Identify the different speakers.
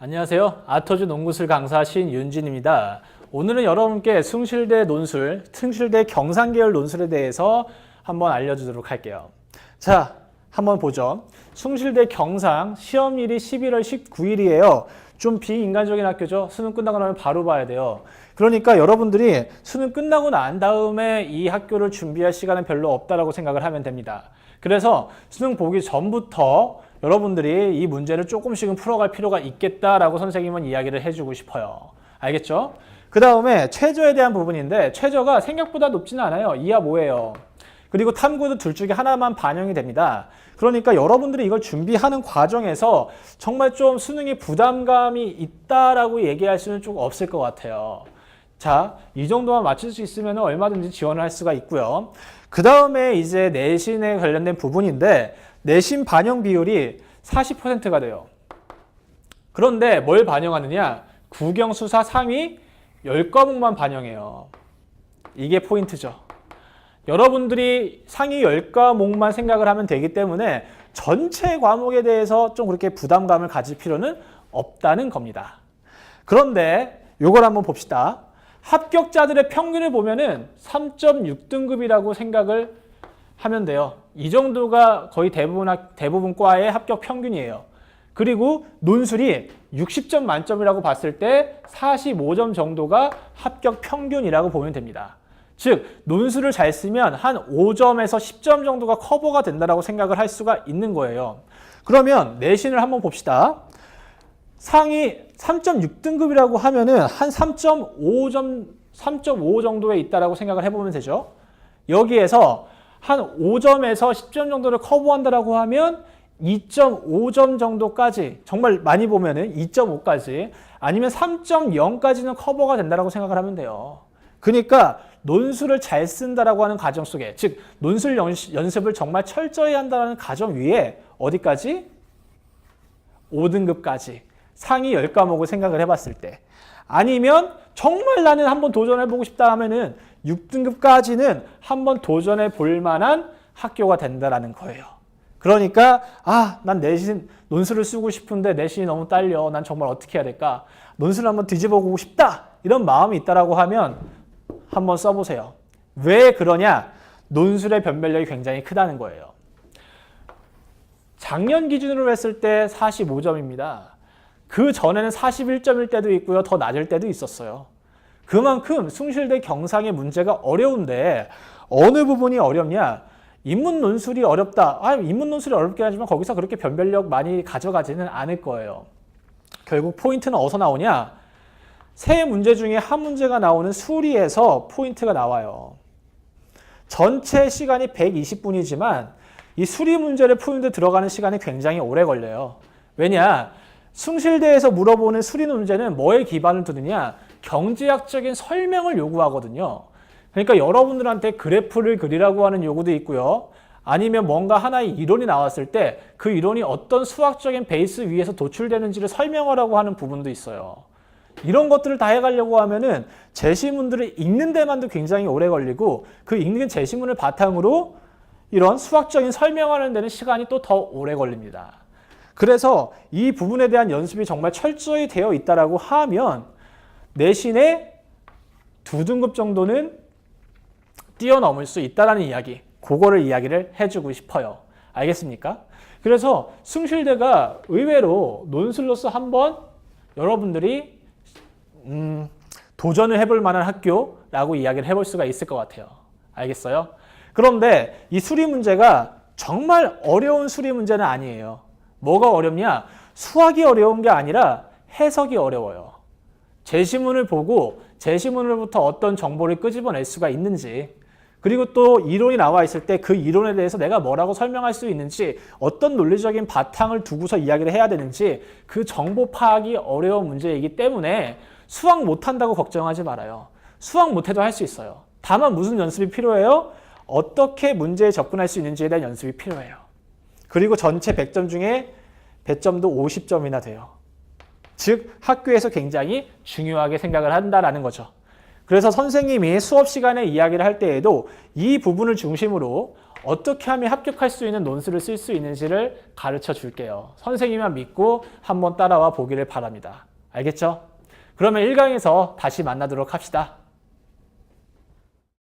Speaker 1: 안녕하세요. 아토즈 농구술 강사 신윤진입니다. 오늘은 여러분께 숭실대 논술, 숭실대 경상계열 논술에 대해서 한번 알려주도록 할게요. 자, 한번 보죠. 숭실대 경상 시험일이 11월 19일이에요. 좀 비인간적인 학교죠. 수능 끝나고 나면 바로 봐야 돼요. 그러니까 여러분들이 수능 끝나고 난 다음에 이 학교를 준비할 시간은 별로 없다라고 생각을 하면 됩니다. 그래서 수능 보기 전부터 여러분들이 이 문제를 조금씩은 풀어갈 필요가 있겠다라고 선생님은 이야기를 해주고 싶어요. 알겠죠? 그 다음에 최저에 대한 부분인데 최저가 생각보다 높지는 않아요. 2하 5예요. 그리고 탐구도 둘 중에 하나만 반영이 됩니다. 그러니까 여러분들이 이걸 준비하는 과정에서 정말 좀 수능에 부담감이 있다라고 얘기할 수는 좀 없을 것 같아요. 자, 이 정도만 맞출 수 있으면 얼마든지 지원을 할 수가 있고요. 그 다음에 이제 내신에 관련된 부분인데 내신 반영 비율이 40%가 돼요. 그런데 뭘 반영하느냐? 국영수사 상위 10과목만 반영해요. 이게 포인트죠. 여러분들이 상위 10과목만 생각을 하면 되기 때문에 전체 과목에 대해서 좀 그렇게 부담감을 가질 필요는 없다는 겁니다. 그런데 이걸 한번 봅시다. 합격자들의 평균을 보면은 3.6등급이라고 생각을 하면 돼요. 이 정도가 거의 대부분 과의 합격 평균이에요. 그리고 논술이 60점 만점이라고 봤을 때 45점 정도가 합격 평균이라고 보면 됩니다. 즉 논술을 잘 쓰면 한 5점에서 10점 정도가 커버가 된다고 생각을 할 수가 있는 거예요. 그러면 내신을 한번 봅시다. 상위 3.6등급이라고 하면은 한 3.5 정도에 있다라고 생각을 해보면 되죠. 여기에서 한 5점에서 10점 정도를 커버한다라고 하면 2.5점 정도까지, 정말 많이 보면은 2.5까지, 아니면 3.0까지는 커버가 된다라고 생각을 하면 돼요. 그러니까 논술을 잘 쓴다라고 하는 가정 속에, 즉 논술 연습을 정말 철저히 한다는 가정 위에 어디까지? 5등급까지 상위 10과목을 생각을 해봤을 때, 아니면 정말 나는 한번 도전해보고 싶다 하면은 6등급까지는 한번 도전해 볼 만한 학교가 된다라는 거예요. 그러니까 난 내신 논술을 쓰고 싶은데 내신이 너무 딸려. 난 정말 어떻게 해야 될까? 논술을 한번 뒤집어 보고 싶다. 이런 마음이 있다라고 하면 한번 써보세요. 왜 그러냐? 논술의 변별력이 굉장히 크다는 거예요. 작년 기준으로 했을 때 45점입니다. 그 전에는 41점일 때도 있고요. 더 낮을 때도 있었어요. 그만큼 숭실대 경상의 문제가 어려운데 어느 부분이 어렵냐? 인문 논술이 어렵다. 인문 논술이 어렵긴 하지만 거기서 그렇게 변별력 많이 가져가지는 않을 거예요. 결국 포인트는 어디서 나오냐? 세 문제 중에 한 문제가 나오는 수리에서 포인트가 나와요. 전체 시간이 120분이지만 이 수리 문제를 푸는데 들어가는 시간이 굉장히 오래 걸려요. 왜냐? 숭실대에서 물어보는 수리 문제는 뭐에 기반을 두느냐? 경제학적인 설명을 요구하거든요. 그러니까 여러분들한테 그래프를 그리라고 하는 요구도 있고요. 아니면 뭔가 하나의 이론이 나왔을 때 그 이론이 어떤 수학적인 베이스 위에서 도출되는지를 설명하라고 하는 부분도 있어요. 이런 것들을 다 해가려고 하면은 제시문들을 읽는 데만도 굉장히 오래 걸리고 그 읽는 제시문을 바탕으로 이런 수학적인 설명하는 데는 시간이 또 더 오래 걸립니다. 그래서 이 부분에 대한 연습이 정말 철저히 되어 있다라고 하면 내신의 2등급 정도는 뛰어넘을 수 있다라는 이야기, 그거를 이야기를 해주고 싶어요. 알겠습니까? 그래서 숭실대가 의외로 논술로서 한번 여러분들이 도전을 해볼 만한 학교라고 이야기를 해볼 수가 있을 것 같아요. 알겠어요? 그런데 이 수리 문제가 정말 어려운 수리 문제는 아니에요. 뭐가 어렵냐? 수학이 어려운 게 아니라 해석이 어려워요. 제시문을 보고 제시문으로부터 어떤 정보를 끄집어낼 수가 있는지, 그리고 또 이론이 나와 있을 때 그 이론에 대해서 내가 뭐라고 설명할 수 있는지, 어떤 논리적인 바탕을 두고서 이야기를 해야 되는지 그 정보 파악이 어려운 문제이기 때문에 수학 못한다고 걱정하지 말아요. 수학 못해도 할 수 있어요. 다만 무슨 연습이 필요해요? 어떻게 문제에 접근할 수 있는지에 대한 연습이 필요해요. 그리고 전체 100점 중에 배점도 50점이나 돼요. 즉 학교에서 굉장히 중요하게 생각을 한다라는 거죠. 그래서 선생님이 수업 시간에 이야기를 할 때에도 이 부분을 중심으로 어떻게 하면 합격할 수 있는 논술을 쓸 수 있는지를 가르쳐 줄게요. 선생님만 믿고 한번 따라와 보기를 바랍니다. 알겠죠? 그러면 1강에서 다시 만나도록 합시다.